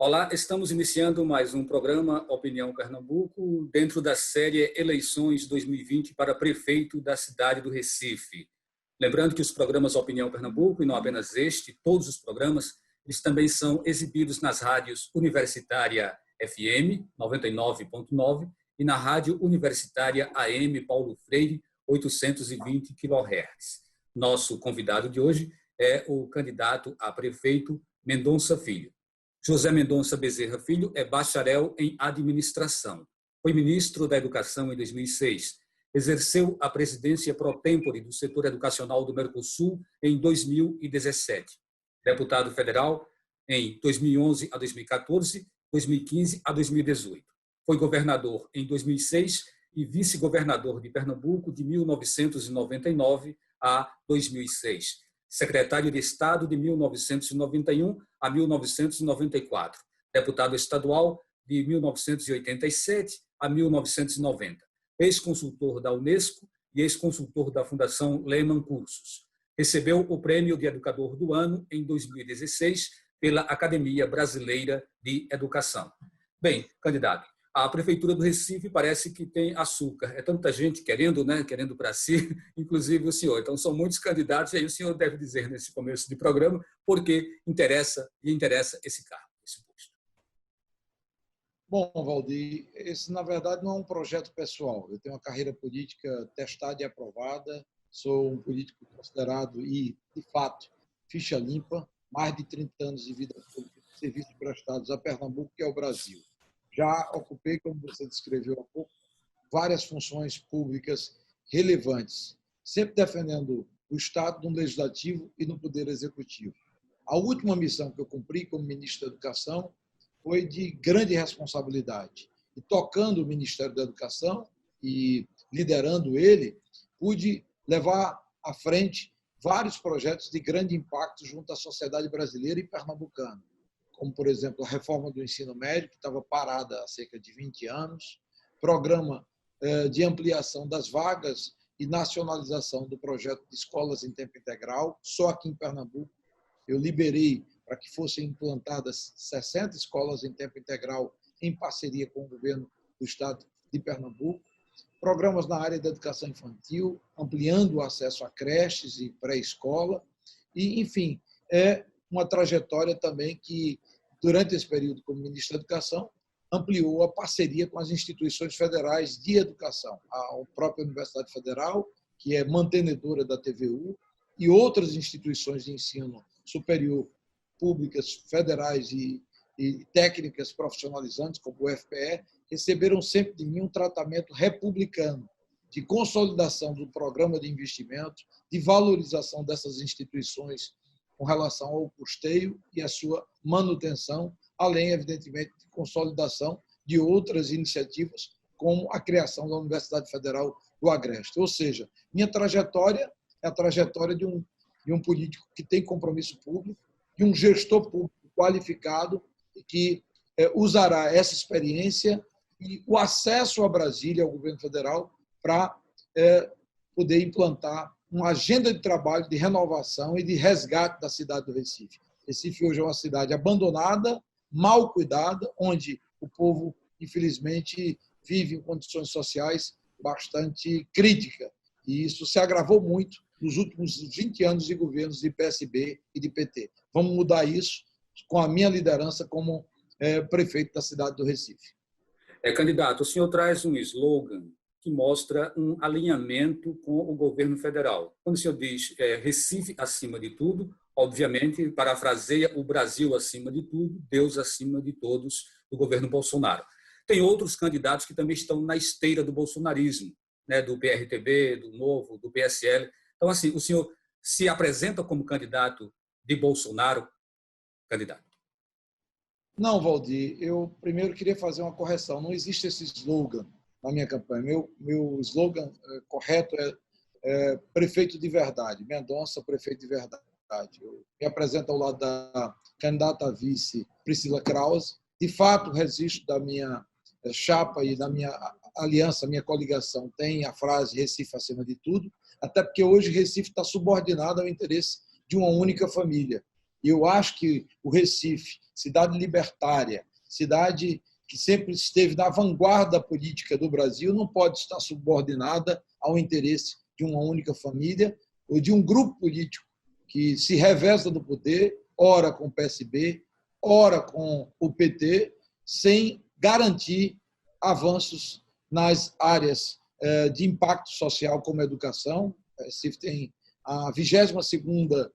Olá, estamos iniciando mais um programa Opinião Pernambuco, dentro da série Eleições 2020 para prefeito da cidade do Recife. Lembrando que os programas Opinião Pernambuco, e não apenas este, todos os programas, eles também são exibidos nas rádios Universitária FM 99.9 e na Rádio Universitária AM Paulo Freire 820 kHz. Nosso convidado de hoje é o candidato a prefeito Mendonça Filho. José Mendonça Bezerra Filho é bacharel em administração. Foi ministro da Educação em 2006. Exerceu a presidência pro tempore do setor educacional do Mercosul em 2017. Deputado federal em 2011 a 2014, 2015 a 2018. Foi governador em 2006 e vice-governador de Pernambuco de 1999 a 2006. Secretário de Estado de 1991 a 1994, deputado estadual de 1987 a 1990, ex-consultor da Unesco e ex-consultor da Fundação Lehman Cursos. Recebeu o Prêmio de Educador do Ano em 2016 pela Academia Brasileira de Educação. Bem, candidato, a Prefeitura do Recife parece que tem açúcar. É tanta gente querendo, querendo para si, inclusive o senhor. Então, são muitos candidatos, e aí o senhor deve dizer nesse começo de programa por que interessa esse cargo, esse posto. Bom, Valdir, esse, na verdade, não é um projeto pessoal. Eu tenho uma carreira política testada e aprovada, sou um político considerado e, de fato, ficha limpa, mais de 30 anos de vida pública, serviços prestados a Pernambuco e ao Brasil. Já ocupei, como você descreveu há pouco, várias funções públicas relevantes, sempre defendendo o Estado no Legislativo e no Poder Executivo. A última missão que eu cumpri como ministro da Educação foi de grande responsabilidade. E tocando o Ministério da Educação e liderando ele, pude levar à frente vários projetos de grande impacto junto à sociedade brasileira e pernambucana, como, por exemplo, a reforma do ensino médio, que estava parada há cerca de 20 anos, programa de ampliação das vagas e nacionalização do projeto de escolas em tempo integral. Só aqui em Pernambuco eu liberei para que fossem implantadas 60 escolas em tempo integral em parceria com o governo do estado de Pernambuco. Programas na área da educação infantil, ampliando o acesso a creches e pré-escola. E, enfim, é uma trajetória também que, durante esse período como ministro da Educação, ampliou a parceria com as instituições federais de educação, a própria Universidade Federal, que é mantenedora da TVU, e outras instituições de ensino superior públicas, federais e técnicas profissionalizantes, como o UFPE, receberam sempre de mim um tratamento republicano, de consolidação do programa de investimento, de valorização dessas instituições com relação ao custeio e a sua manutenção, além, evidentemente, de consolidação de outras iniciativas, como a criação da Universidade Federal do Agreste. Ou seja, minha trajetória é a trajetória de um político que tem compromisso público, de um gestor público qualificado e que usará essa experiência e o acesso a Brasília, ao governo federal, para poder implantar uma agenda de trabalho de renovação e de resgate da cidade do Recife. Recife hoje é uma cidade abandonada, mal cuidada, onde o povo, infelizmente, vive em condições sociais bastante críticas. E isso se agravou muito nos últimos 20 anos de governos de PSB e de PT. Vamos mudar isso com a minha liderança como prefeito da cidade do Recife. Candidato, o senhor traz um slogan que mostra um alinhamento com o governo federal. Quando o senhor diz Recife acima de tudo, obviamente, parafraseia o Brasil acima de tudo, Deus acima de todos, do governo Bolsonaro. Tem outros candidatos que também estão na esteira do bolsonarismo, do PRTB, do Novo, do PSL. Então, assim, o senhor se apresenta como candidato de Bolsonaro, candidato? Não, Valdir, eu primeiro queria fazer uma correção. Não existe esse slogan na minha campanha. Meu slogan correto é prefeito de verdade, Mendonça, prefeito de verdade. Eu me apresento ao lado da candidata a vice Priscila Krause. De fato, resisto da minha chapa e da minha aliança, minha coligação, tem a frase Recife acima de tudo, até porque hoje Recife está subordinado ao interesse de uma única família. E eu acho que o Recife, cidade libertária, cidade que sempre esteve na vanguarda política do Brasil, não pode estar subordinada ao interesse de uma única família ou de um grupo político que se reveza do poder, ora com o PSB, ora com o PT, sem garantir avanços nas áreas de impacto social como a educação. Recife tem a 22ª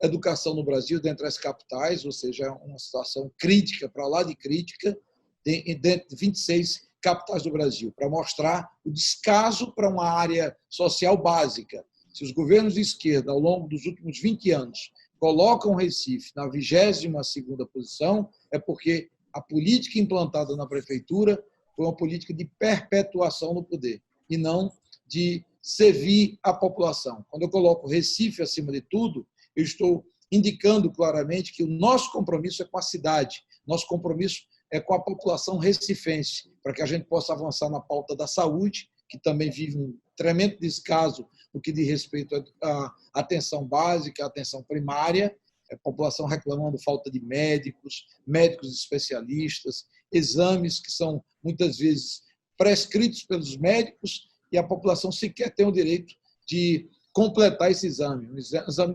educação no Brasil, dentre as capitais, ou seja, é uma situação crítica, para lá de crítica, dentro de 26 capitais do Brasil, para mostrar o descaso para uma área social básica. Se os governos de esquerda, ao longo dos últimos 20 anos, colocam o Recife na 22ª posição, é porque a política implantada na prefeitura foi uma política de perpetuação no poder e não de servir a população. Quando eu coloco Recife acima de tudo, eu estou indicando claramente que o nosso compromisso é com a cidade, nosso compromisso é com a população recifense, para que a gente possa avançar na pauta da saúde, que também vive um tremendo descaso no que diz respeito à atenção básica, à atenção primária, a população reclamando falta de médicos, médicos especialistas, exames que são muitas vezes prescritos pelos médicos e a população sequer tem o direito de completar esse exame. Um exame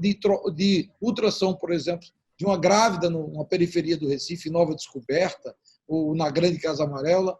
de ultrassom, por exemplo, de uma grávida numa periferia do Recife, Nova Descoberta, ou na Grande Casa Amarela,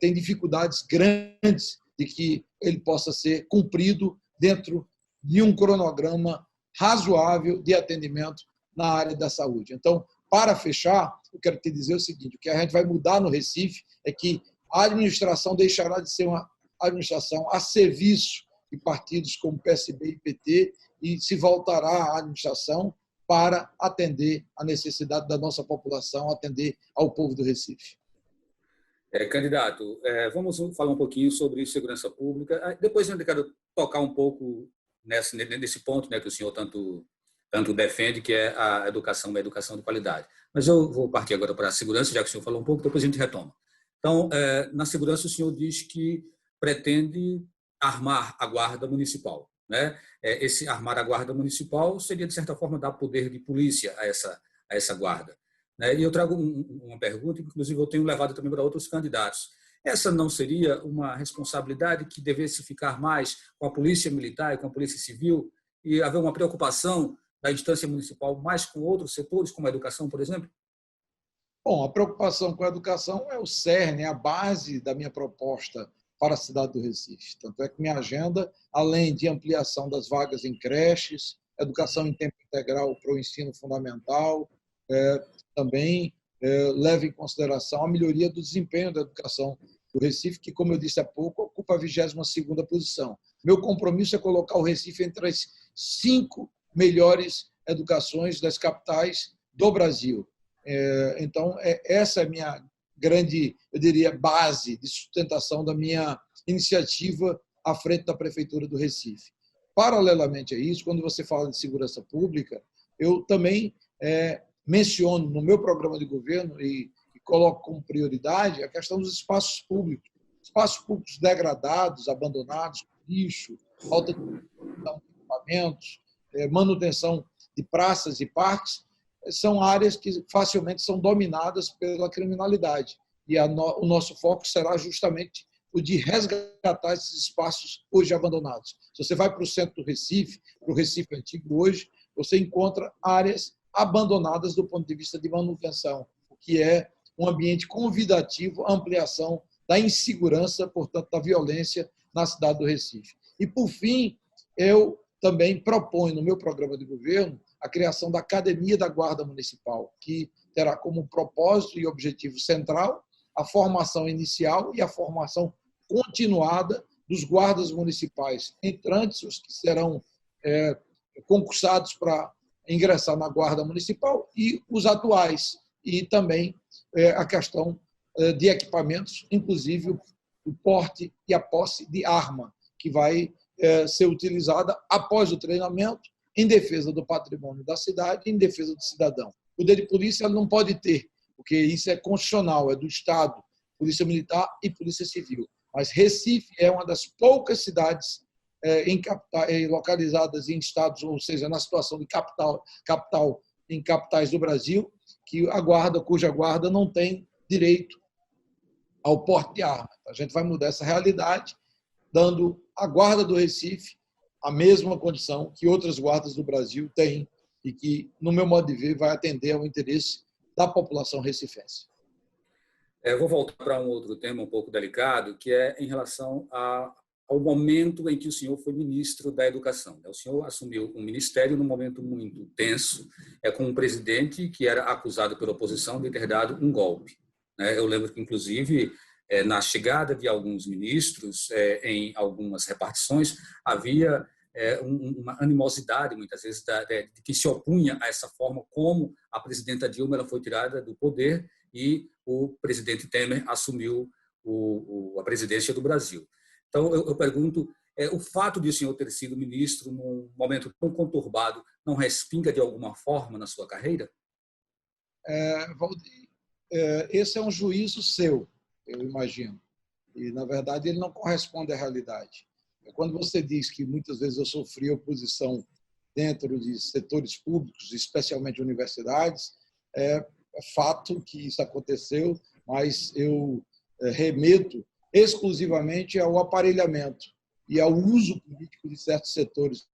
tem dificuldades grandes de que ele possa ser cumprido dentro de um cronograma razoável de atendimento na área da saúde. Então, para fechar, eu quero te dizer o seguinte: o que a gente vai mudar no Recife é que a administração deixará de ser uma administração a serviço de partidos como PSB e PT e se voltará à administração para atender a necessidade da nossa população, atender ao povo do Recife. Candidato, vamos falar um pouquinho sobre segurança pública. Depois eu quero tocar um pouco nesse ponto, né, que o senhor tanto defende, que é a educação, uma educação de qualidade. Mas eu vou partir agora para a segurança, já que o senhor falou um pouco, depois a gente retoma. Então, na segurança, o senhor diz que pretende armar a guarda municipal, né? Esse armar a guarda municipal seria, de certa forma, dar poder de polícia a essa guarda. E eu trago uma pergunta, que inclusive eu tenho levado também para outros candidatos. Essa não seria uma responsabilidade que devesse ficar mais com a polícia militar e com a polícia civil e haver uma preocupação da instância municipal mais com outros setores, como a educação, por exemplo? Bom, a preocupação com a educação é o cerne, é a base da minha proposta para a cidade do Recife. Tanto é que minha agenda, além de ampliação das vagas em creches, educação em tempo integral para o ensino fundamental, também leva em consideração a melhoria do desempenho da educação do Recife, que, como eu disse há pouco, ocupa a 22ª posição. Meu compromisso é colocar o Recife entre as 5 melhores educações das capitais do Brasil. Então, essa é a minha grande, eu diria, base de sustentação da minha iniciativa à frente da Prefeitura do Recife. Paralelamente a isso, quando você fala de segurança pública, eu também menciono no meu programa de governo e coloco como prioridade a questão dos espaços públicos. Espaços públicos degradados, abandonados, lixo, falta de equipamentos, manutenção de praças e parques, são áreas que facilmente são dominadas pela criminalidade. E o nosso foco será justamente o de resgatar esses espaços hoje abandonados. Se você vai para o centro do Recife, para o Recife Antigo hoje, você encontra áreas abandonadas do ponto de vista de manutenção, o que é um ambiente convidativo à ampliação da insegurança, portanto, da violência na cidade do Recife. E, por fim, eu também proponho no meu programa de governo a criação da Academia da Guarda Municipal, que terá como propósito e objetivo central a formação inicial e a formação continuada dos guardas municipais, entrantes, os que serão concursados para ingressar na Guarda Municipal, e os atuais, e também a questão de equipamentos, inclusive o porte e a posse de arma, que vai ser utilizada após o treinamento em defesa do patrimônio da cidade e em defesa do cidadão. O poder de polícia não pode ter, porque isso é constitucional, é do Estado, Polícia Militar e Polícia Civil. Mas Recife é uma das poucas cidades localizadas em estados, ou seja, na situação de capital em capitais do Brasil, que a guarda, cuja guarda não tem direito ao porte de arma. A gente vai mudar essa realidade, dando à guarda do Recife a mesma condição que outras guardas do Brasil têm e que, no meu modo de ver, vai atender ao interesse da população recifense. Eu vou voltar para um outro tema um pouco delicado, que é em relação ao momento em que o senhor foi ministro da Educação. O senhor assumiu um ministério num momento muito tenso, com um presidente que era acusado pela oposição de ter dado um golpe. Eu lembro que, inclusive, na chegada de alguns ministros, em algumas repartições, havia uma animosidade, muitas vezes, de que se opunha a essa forma como a presidenta Dilma ela foi tirada do poder e o presidente Temer assumiu a presidência do Brasil. Então, eu pergunto, o fato de o senhor ter sido ministro num momento tão conturbado não respinga de alguma forma na sua carreira? Valdir, esse é um juízo seu, eu imagino. E, na verdade, ele não corresponde à realidade. Quando você diz que muitas vezes eu sofri oposição dentro de setores públicos, especialmente universidades, é fato que isso aconteceu, mas eu remeto exclusivamente ao aparelhamento e ao uso político de certos setores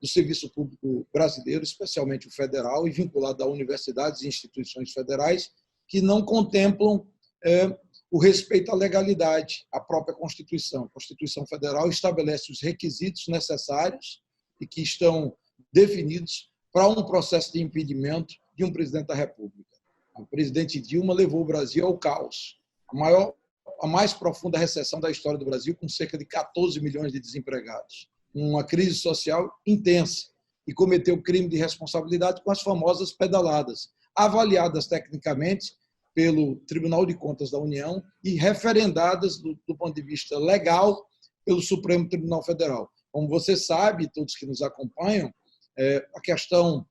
do serviço público brasileiro, especialmente o federal, e vinculado a universidades e instituições federais, que não contemplam o respeito à legalidade, à própria Constituição. A Constituição Federal estabelece os requisitos necessários e que estão definidos para um processo de impedimento de um presidente da República. O presidente Dilma levou o Brasil ao caos, a mais profunda recessão da história do Brasil, com cerca de 14 milhões de desempregados, uma crise social intensa, e cometeu crime de responsabilidade com as famosas pedaladas, avaliadas tecnicamente pelo Tribunal de Contas da União e referendadas do ponto de vista legal pelo Supremo Tribunal Federal. Como você sabe, todos que nos acompanham, a questão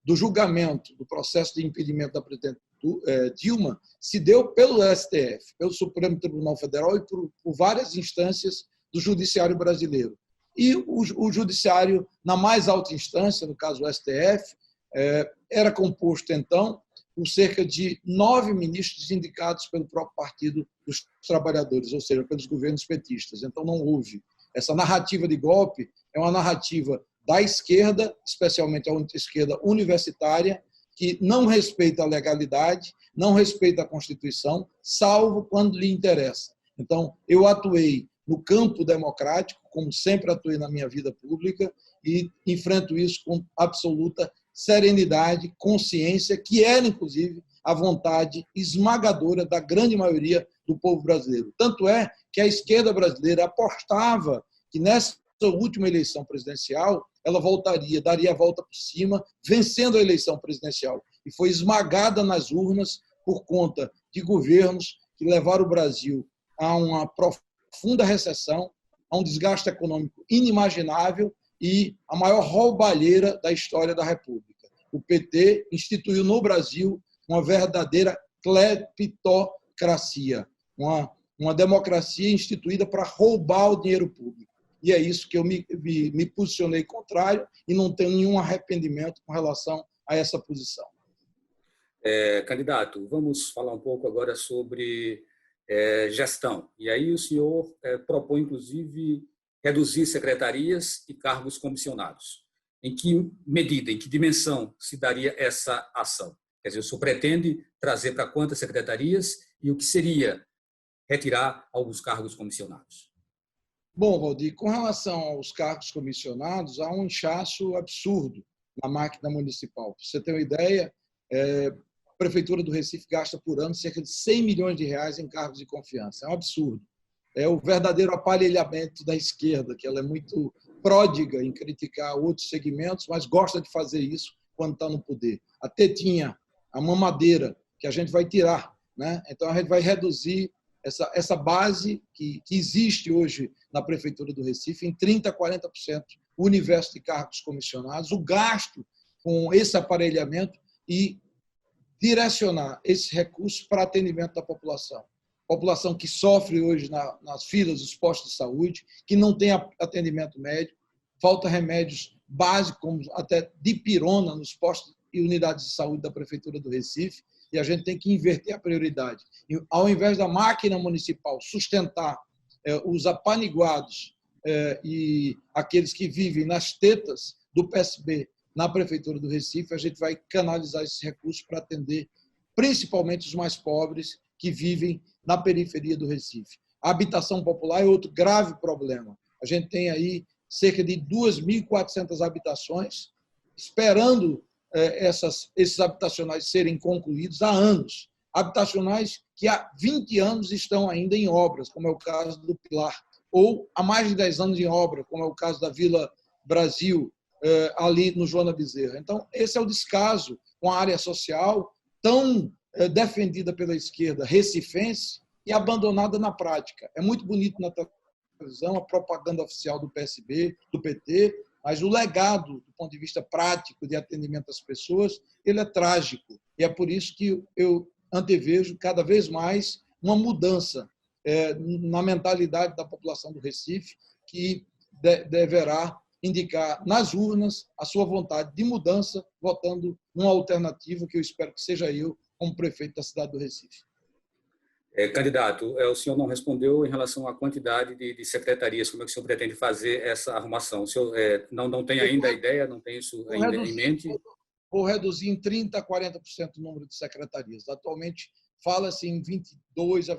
do julgamento, do processo de impedimento da presidente Dilma se deu pelo STF, pelo Supremo Tribunal Federal e por várias instâncias do judiciário brasileiro. E o judiciário, na mais alta instância, no caso o STF, era composto, então, por cerca de 9 ministros indicados pelo próprio Partido dos Trabalhadores, ou seja, pelos governos petistas. Então, não houve. Essa narrativa de golpe é uma narrativa da esquerda, especialmente a esquerda universitária, que não respeita a legalidade, não respeita a Constituição, salvo quando lhe interessa. Então, eu atuei no campo democrático, como sempre atuei na minha vida pública, e enfrento isso com absoluta serenidade, consciência, que era, inclusive, a vontade esmagadora da grande maioria do povo brasileiro. Tanto é que a esquerda brasileira apostava que nessa última eleição presidencial ela daria a volta por cima, vencendo a eleição presidencial. E foi esmagada nas urnas por conta de governos que levaram o Brasil a uma profunda recessão, a um desgaste econômico inimaginável e a maior roubalheira da história da República. O PT instituiu no Brasil uma verdadeira cleptocracia, uma democracia instituída para roubar o dinheiro público. E é isso que eu me posicionei contrário e não tenho nenhum arrependimento com relação a essa posição. Candidato, vamos falar um pouco agora sobre gestão. E aí o senhor propõe, inclusive, reduzir secretarias e cargos comissionados. Em que medida, em que dimensão se daria essa ação? Quer dizer, o senhor pretende trazer para quantas secretarias e o que seria retirar alguns cargos comissionados? Bom, Valdir, com relação aos cargos comissionados, há um inchaço absurdo na máquina municipal. Para você ter uma ideia, a Prefeitura do Recife gasta por ano cerca de 100 milhões de reais em cargos de confiança. É um absurdo. É o verdadeiro aparelhamento da esquerda, que ela é muito pródiga em criticar outros segmentos, mas gosta de fazer isso quando está no poder. A tetinha, a mamadeira, que a gente vai tirar, né? Então, a gente vai reduzir essa base que existe hoje na Prefeitura do Recife em 30% a 40% o universo de cargos comissionados, o gasto com esse aparelhamento e direcionar esses recursos para atendimento da população. População que sofre hoje nas filas dos postos de saúde, que não tem atendimento médico, falta remédios básicos, como até dipirona nos postos e unidades de saúde da Prefeitura do Recife, e a gente tem que inverter a prioridade. E, ao invés da máquina municipal sustentar os apaniguados e aqueles que vivem nas tetas do PSB na Prefeitura do Recife, a gente vai canalizar esses recursos para atender principalmente os mais pobres que vivem na periferia do Recife. A habitação popular é outro grave problema. A gente tem aí cerca de 2.400 habitações esperando esses habitacionais serem concluídos há anos. Habitacionais que há 20 anos estão ainda em obras, como é o caso do Pilar, ou há mais de 10 anos em obra, como é o caso da Vila Brasil, ali no Joana Bezerra. Então, esse é o descaso com a área social tão defendida pela esquerda recifense e abandonada na prática. É muito bonito na televisão a propaganda oficial do PSB, do PT, mas o legado, do ponto de vista prático de atendimento às pessoas, ele é trágico. E é por isso que eu antevejo cada vez mais uma mudança na mentalidade da população do Recife, que deverá indicar nas urnas a sua vontade de mudança, votando uma alternativa que eu espero que seja eu, como prefeito da cidade do Recife. Candidato, o senhor não respondeu em relação à quantidade de secretarias, como é que o senhor pretende fazer essa arrumação? O senhor não tem ainda a ideia, não tem isso ainda em mente? Vou reduzir em 30% a 40% o número de secretarias. Atualmente fala-se em 22 a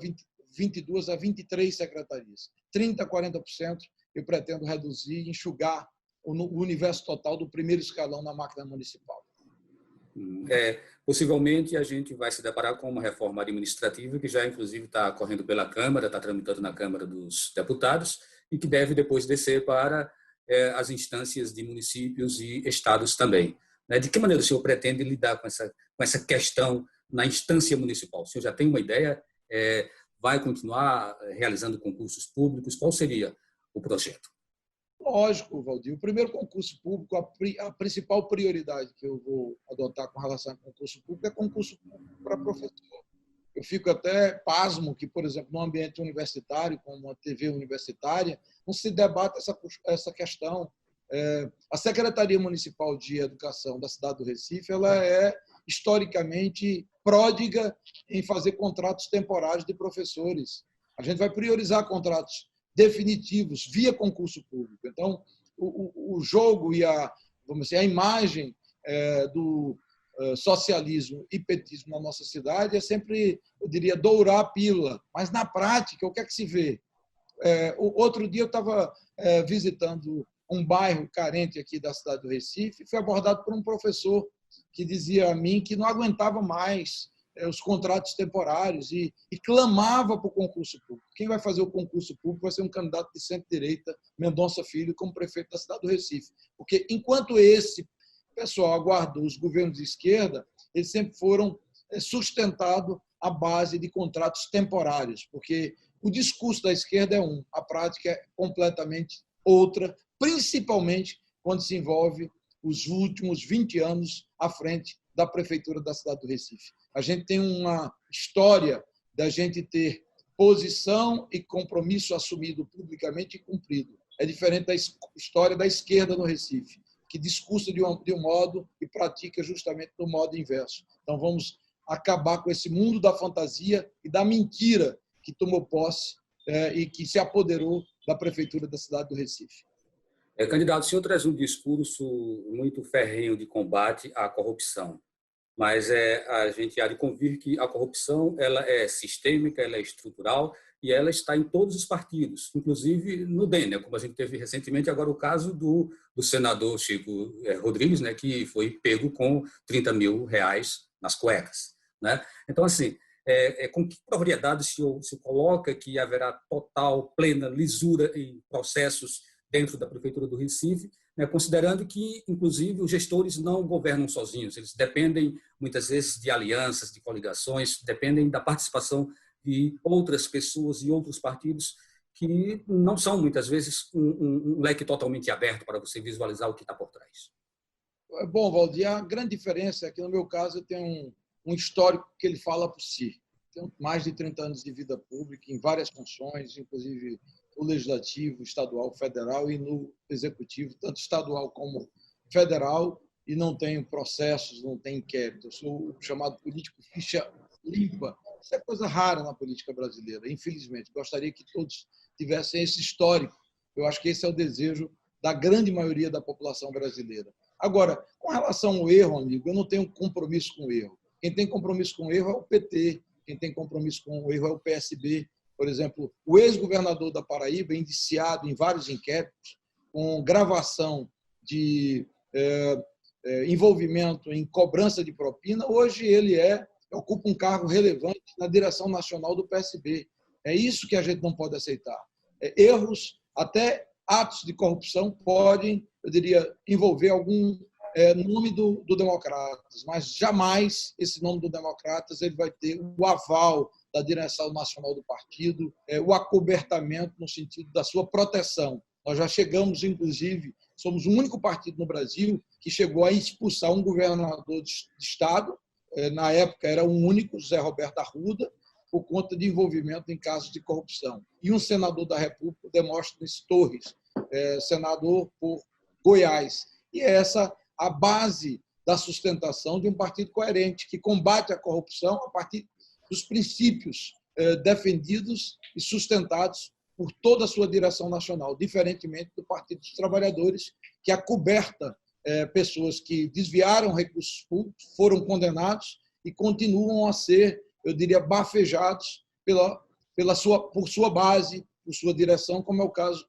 23 secretarias. 30% a 40% eu pretendo reduzir e enxugar o universo total do primeiro escalão na máquina municipal. Possivelmente a gente vai se deparar com uma reforma administrativa que já, inclusive, está correndo pela Câmara, está tramitando na Câmara dos Deputados e que deve depois descer para as instâncias de municípios e estados também. De que maneira o senhor pretende lidar com essa questão na instância municipal? O senhor já tem uma ideia? Vai continuar realizando concursos públicos? Qual seria o projeto? Lógico, Valdir. O primeiro concurso público, a principal prioridade que eu vou adotar com relação ao concurso público é concurso público para professor. Eu fico até pasmo que, por exemplo, no ambiente universitário, como uma TV universitária, não se debate essa questão. A Secretaria Municipal de Educação da cidade do Recife, ela é historicamente pródiga em fazer contratos temporários de professores. A gente vai priorizar contratos definitivos via concurso público. Então, o jogo e vamos dizer, a imagem do socialismo e petismo na nossa cidade é sempre, eu diria, dourar a pílula. Mas, na prática, o que é que se vê? Outro dia eu estava visitando um bairro carente aqui da cidade do Recife e fui abordado por um professor que dizia a mim que não aguentava mais os contratos temporários e clamava para o concurso público. Quem vai fazer o concurso público vai ser um candidato de centro-direita, Mendonça Filho, como prefeito da cidade do Recife. Porque, enquanto esse pessoal aguardou os governos de esquerda, eles sempre foram sustentados à base de contratos temporários, porque o discurso da esquerda é a prática é completamente outra, principalmente quando se envolve os últimos 20 anos à frente da prefeitura da cidade do Recife. A gente tem uma história da gente ter posição e compromisso assumido publicamente e cumprido. É diferente da história da esquerda no Recife, que discursa de um modo e pratica justamente do modo inverso. Então, vamos acabar com esse mundo da fantasia e da mentira que tomou posse e que se apoderou da prefeitura da cidade do Recife. Candidato, o senhor traz um discurso muito ferrenho de combate à corrupção, mas a gente há de convir que a corrupção ela é sistêmica, ela é estrutural e ela está em todos os partidos, inclusive no DEM, como a gente teve recentemente agora o caso do senador Chico Rodrigues, que foi pego com R$30 mil nas cuecas. Então, assim, com que propriedade o senhor se coloca que haverá total, plena lisura em processos dentro da Prefeitura do Recife, considerando que, inclusive, os gestores não governam sozinhos, eles dependem, muitas vezes, de alianças, de coligações, dependem da participação de outras pessoas e outros partidos que não são, muitas vezes, um leque totalmente aberto para você visualizar o que está por trás. Bom, Valdir, a grande diferença é que, no meu caso, eu tenho um histórico que ele fala por si. Tenho mais de 30 anos de vida pública, em várias funções, inclusive no legislativo, estadual, federal e no executivo, tanto estadual como federal, e não tenho processos, não tenho inquérito. Eu sou o chamado político ficha limpa. Isso é coisa rara na política brasileira, infelizmente. Gostaria que todos tivessem esse histórico. Eu acho que esse é o desejo da grande maioria da população brasileira. Agora, com relação ao erro, amigo, eu não tenho compromisso com o erro. Quem tem compromisso com o erro é o PT, quem tem compromisso com o erro é o PSB. Por exemplo, o ex-governador da Paraíba, indiciado em vários inquéritos, com gravação de envolvimento em cobrança de propina, hoje ele ocupa um cargo relevante na direção nacional do PSB. É isso que a gente não pode aceitar. Erros, até atos de corrupção podem, eu diria, envolver algum nome do Democratas, mas jamais esse nome do Democratas ele vai ter o aval da direção nacional do partido, o acobertamento no sentido da sua proteção. Nós já chegamos, inclusive, somos o único partido no Brasil que chegou a expulsar um governador de Estado, na época era o único, José Roberto Arruda, por conta de envolvimento em casos de corrupção. E um senador da República, Demóstenes Torres, senador por Goiás. E é essa a base da sustentação de um partido coerente, que combate a corrupção a partir dos princípios defendidos e sustentados por toda a sua direção nacional, diferentemente do Partido dos Trabalhadores, que acoberta pessoas que desviaram recursos públicos, foram condenados e continuam a ser, eu diria, bafejados por sua base, por sua direção, como é o caso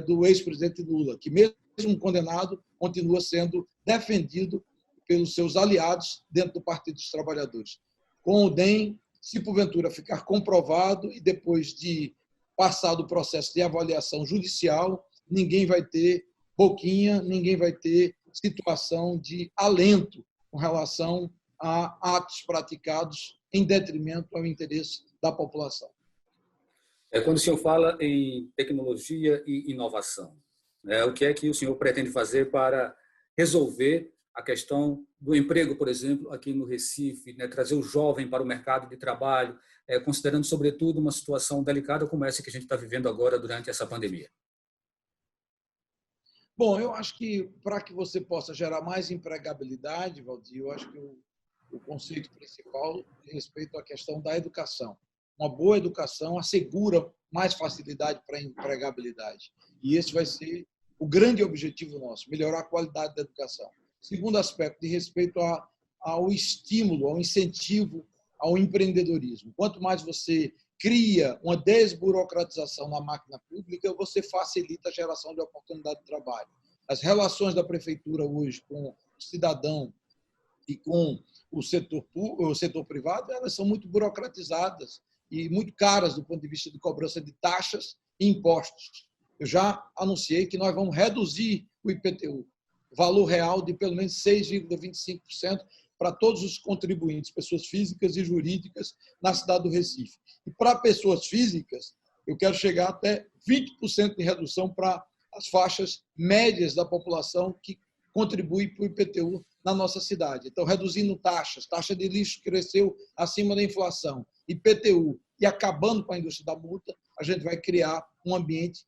do ex-presidente Lula, que mesmo condenado, continua sendo defendido pelos seus aliados dentro do Partido dos Trabalhadores. Com o DEM, se porventura ficar comprovado e depois de passado o processo de avaliação judicial, ninguém vai ter boquinha, ninguém vai ter situação de alento com relação a atos praticados em detrimento ao interesse da população. Quando o senhor fala em tecnologia e inovação, o que é que o senhor pretende fazer para resolver a questão do emprego, por exemplo, aqui no Recife, trazer o jovem para o mercado de trabalho, considerando, sobretudo, uma situação delicada como essa que a gente está vivendo agora durante essa pandemia? Bom, eu acho que para que você possa gerar mais empregabilidade, Valdir, eu acho que o conceito principal diz respeito à questão da educação. Uma boa educação assegura mais facilidade para a empregabilidade. E esse vai ser o grande objetivo nosso, melhorar a qualidade da educação. Segundo aspecto, de respeito ao estímulo, ao incentivo ao empreendedorismo. Quanto mais você cria uma desburocratização na máquina pública, você facilita a geração de oportunidade de trabalho. As relações da prefeitura hoje com o cidadão e com o setor privado, elas são muito burocratizadas e muito caras do ponto de vista de cobrança de taxas e impostos. Eu já anunciei que nós vamos reduzir o IPTU, o valor real de pelo menos 6,25% para todos os contribuintes, pessoas físicas e jurídicas, na cidade do Recife. E para pessoas físicas, eu quero chegar até 20% de redução para as faixas médias da população que contribui para o IPTU na nossa cidade. Então, reduzindo taxas, taxa de lixo cresceu acima da inflação, IPTU, e acabando com a indústria da multa, a gente vai criar um ambiente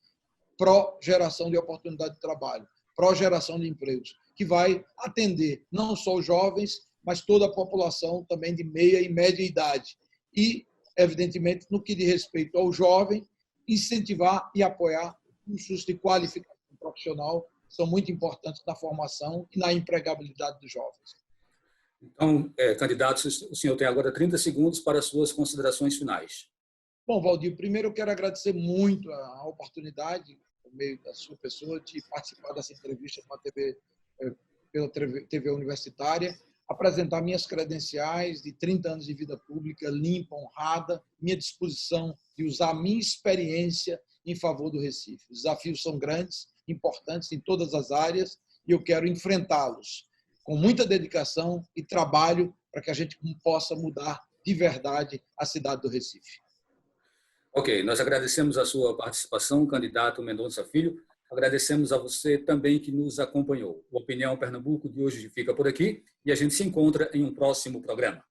pró-geração de oportunidade de trabalho, pró-geração de empregos, que vai atender não só os jovens, mas toda a população também de meia e média idade. E, evidentemente, no que diz respeito ao jovem, incentivar e apoiar cursos de qualificação profissional são muito importantes na formação e na empregabilidade dos jovens. Então, candidato, o senhor tem agora 30 segundos para as suas considerações finais. Bom, Valdir, primeiro eu quero agradecer muito a oportunidade, por meio da sua pessoa, de participar dessa entrevista com a TV, pela TV Universitária, apresentar minhas credenciais de 30 anos de vida pública, limpa, honrada, minha disposição de usar a minha experiência em favor do Recife. Os desafios são grandes, importantes em todas as áreas, e eu quero enfrentá-los com muita dedicação e trabalho para que a gente possa mudar de verdade a cidade do Recife. Ok, nós agradecemos a sua participação, candidato Mendonça Filho. Agradecemos a você também que nos acompanhou. O Opinião Pernambuco de hoje fica por aqui e a gente se encontra em um próximo programa.